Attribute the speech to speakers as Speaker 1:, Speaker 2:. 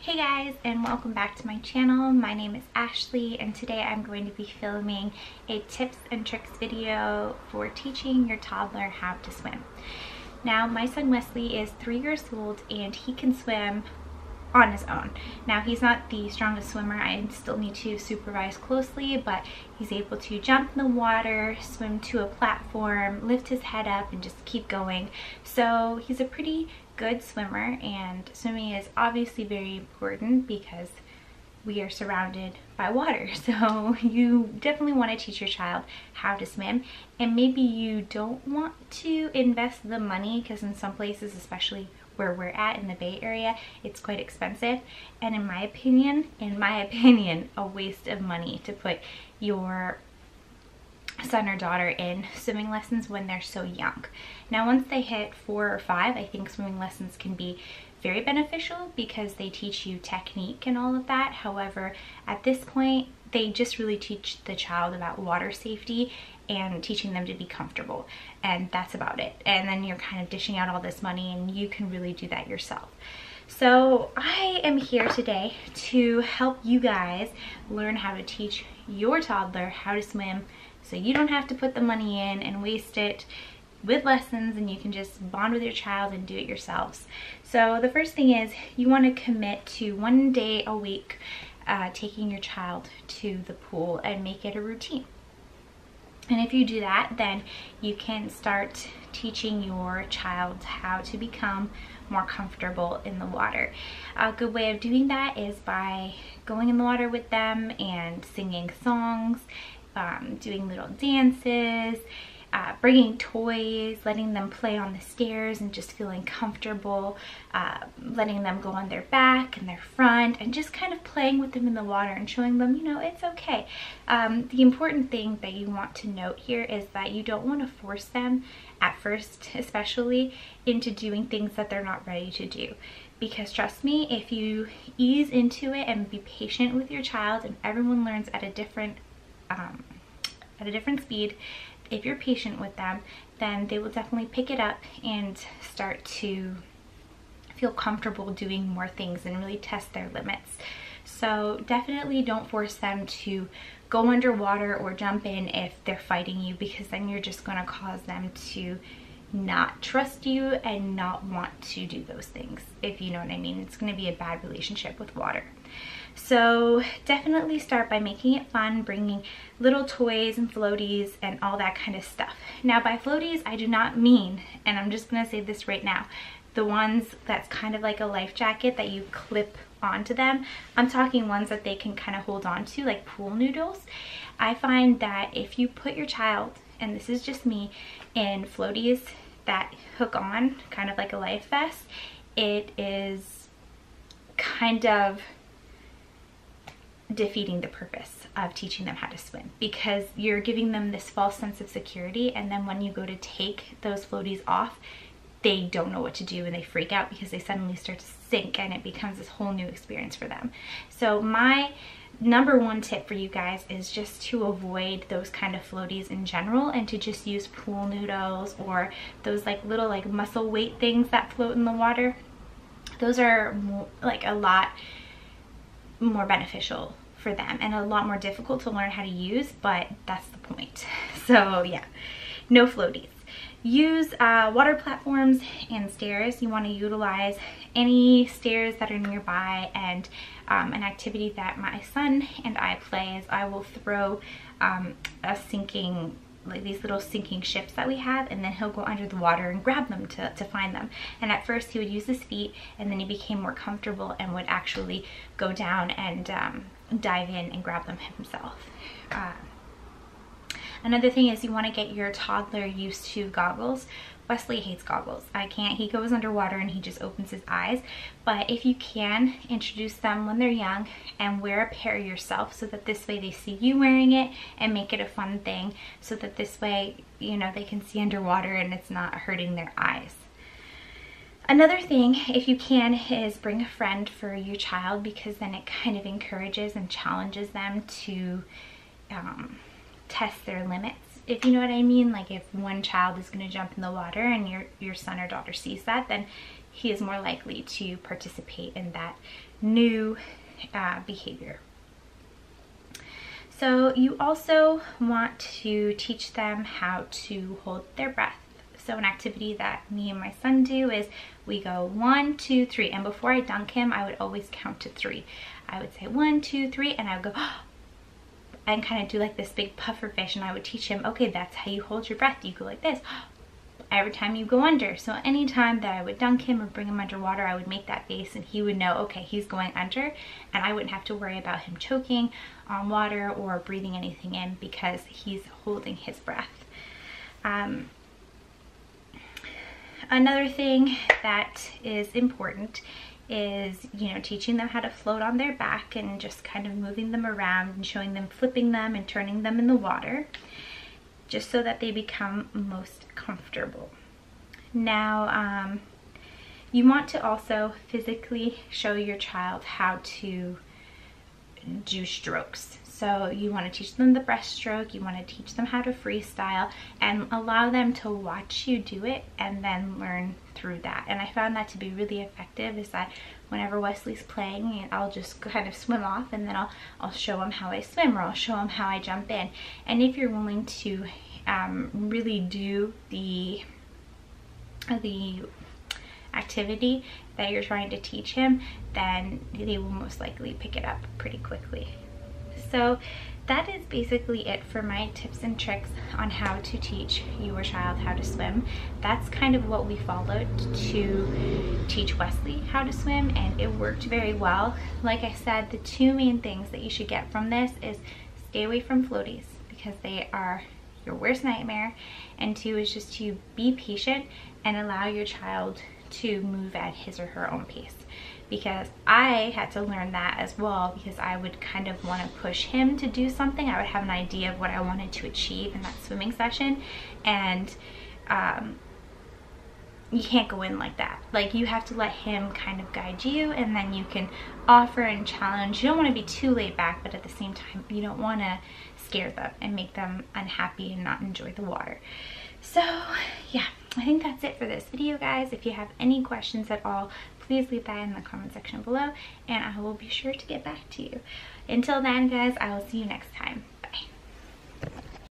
Speaker 1: Hey guys, and welcome back to my channel. My name is Ashley, and today I'm going to be filming a tips and tricks video for teaching your toddler how to swim. Now, my son Wesley is 3 years old and he can swim on his own. Now, he's not the strongest swimmer. I still need to supervise closely, but he's able to jump in the water, swim to a platform, lift his head up, and just keep going. So he's a pretty good swimmer, and swimming is obviously very important because we are surrounded by water. So you definitely want to teach your child how to swim, and maybe you don't want to invest the money because in some places, especially where we're at in the Bay Area, it's quite expensive, and in my opinion, a waste of money to put your son or daughter in swimming lessons when they're so young. Now, once they hit 4 or 5, I think swimming lessons can be very beneficial because they teach you technique and all of that. However, at this point, they just really teach the child about water safety and teaching them to be comfortable, and that's about it. And then you're kind of dishing out all this money, and you can really do that yourself. So I am here today to help you guys learn how to teach your toddler how to swim, so you don't have to put the money in and waste it with lessons, and you can just bond with your child and do it yourselves. So the first thing is you want to commit to 1 day a week taking your child to the pool and make it a routine. And if you do that, then you can start teaching your child how to become more comfortable in the water. A good way of doing that is by going in the water with them and singing songs, doing little dances, bringing toys, letting them play on the stairs and just feeling comfortable, letting them go on their back and their front, and just kind of playing with them in the water and showing them, you know, it's okay. The important thing that you want to note here is that you don't want to force them at first, especially, into doing things that they're not ready to do. Because trust me, if you ease into it and be patient with your child, and everyone learns at a different speed, if you're patient with them, then they will definitely pick it up and start to feel comfortable doing more things and really test their limits. So definitely don't force them to go underwater or jump in if they're fighting you, because then you're just going to cause them to not trust you and not want to do those things, if you know what I mean. It's going to be a bad relationship with water. So definitely start by making it fun, bringing little toys and floaties and all that kind of stuff. Now, by floaties, I do not mean, and I'm just going to say this right now, the ones that's kind of like a life jacket that you clip onto them. I'm talking ones that they can kind of hold on to, like pool noodles. I find that if you put your child, and this is just me, in floaties that hook on, kind of like a life vest, it is kind of defeating the purpose of teaching them how to swim, because you're giving them this false sense of security, and then when you go to take those floaties off, they don't know what to do and they freak out because they suddenly start to sink, and it becomes this whole new experience for them. So my number one tip for you guys is just to avoid those kind of floaties in general, and to just use pool noodles or those like little like muscle weight things that float in the water. Those are more, like a lot more beneficial for them and a lot more difficult to learn how to use, but that's the point. So yeah, no floaties. Use water platforms and stairs. You want to utilize any stairs that are nearby, and an activity that my son and I play is I will throw a sinking, like these little sinking ships that we have, and then he'll go under the water and grab them to find them. And at first he would use his feet, and then he became more comfortable and would actually go down and dive in and grab them himself. Another thing is you want to get your toddler used to goggles. Wesley hates goggles. I can't. He goes underwater and he just opens his eyes. But if you can, introduce them when they're young and wear a pair yourself, so that this way they see you wearing it and make it a fun thing, so that this way, you know, they can see underwater and it's not hurting their eyes. Another thing, if you can, is bring a friend for your child, because then it kind of encourages and challenges them to test their limits, if you know what I mean. Like if one child is going to jump in the water and your son or daughter sees that, then he is more likely to participate in that new behavior. So you also want to teach them how to hold their breath. So an activity that me and my son do is we go 1, 2, 3, and before I dunk him, I would always count to 3. I would say 1, 2, 3, and I would go and kind of do like this big puffer fish, and I would teach him, okay, that's how you hold your breath. You go like this every time you go under. So anytime that I would dunk him or bring him underwater, I would make that face, and he would know, okay, he's going under, and I wouldn't have to worry about him choking on water or breathing anything in because he's holding his breath. Another thing that is important is, you know, teaching them how to float on their back and just kind of moving them around and showing them flipping them and turning them in the water, just so that they become most comfortable. Now, you want to also physically show your child how to do strokes. So you want to teach them the breaststroke, you want to teach them how to freestyle, and allow them to watch you do it and then learn through that. And I found that to be really effective, is that whenever Wesley's playing, I'll just kind of swim off, and then I'll show him how I swim, or I'll show him how I jump in. And if you're willing to really do the activity that you're trying to teach him, then they will most likely pick it up pretty quickly. So that is basically it for my tips and tricks on how to teach your child how to swim. That's kind of what we followed to teach Wesley how to swim, and it worked very well. Like I said, the two main things that you should get from this is stay away from floaties, because they are your worst nightmare, and 2 is just to be patient and allow your child to move at his or her own pace. Because I had to learn that as well, because I would kind of want to push him to do something. I would have an idea of what I wanted to achieve in that swimming session, and you can't go in like that. Like, you have to let him kind of guide you, and then you can offer and challenge. You don't want to be too laid back, but at the same time, you don't want to scare them and make them unhappy and not enjoy the water. So yeah, I think that's it for this video, guys. If you have any questions at all, please leave that in the comment section below, and I will be sure to get back to you. Until then, guys, I will see you next time.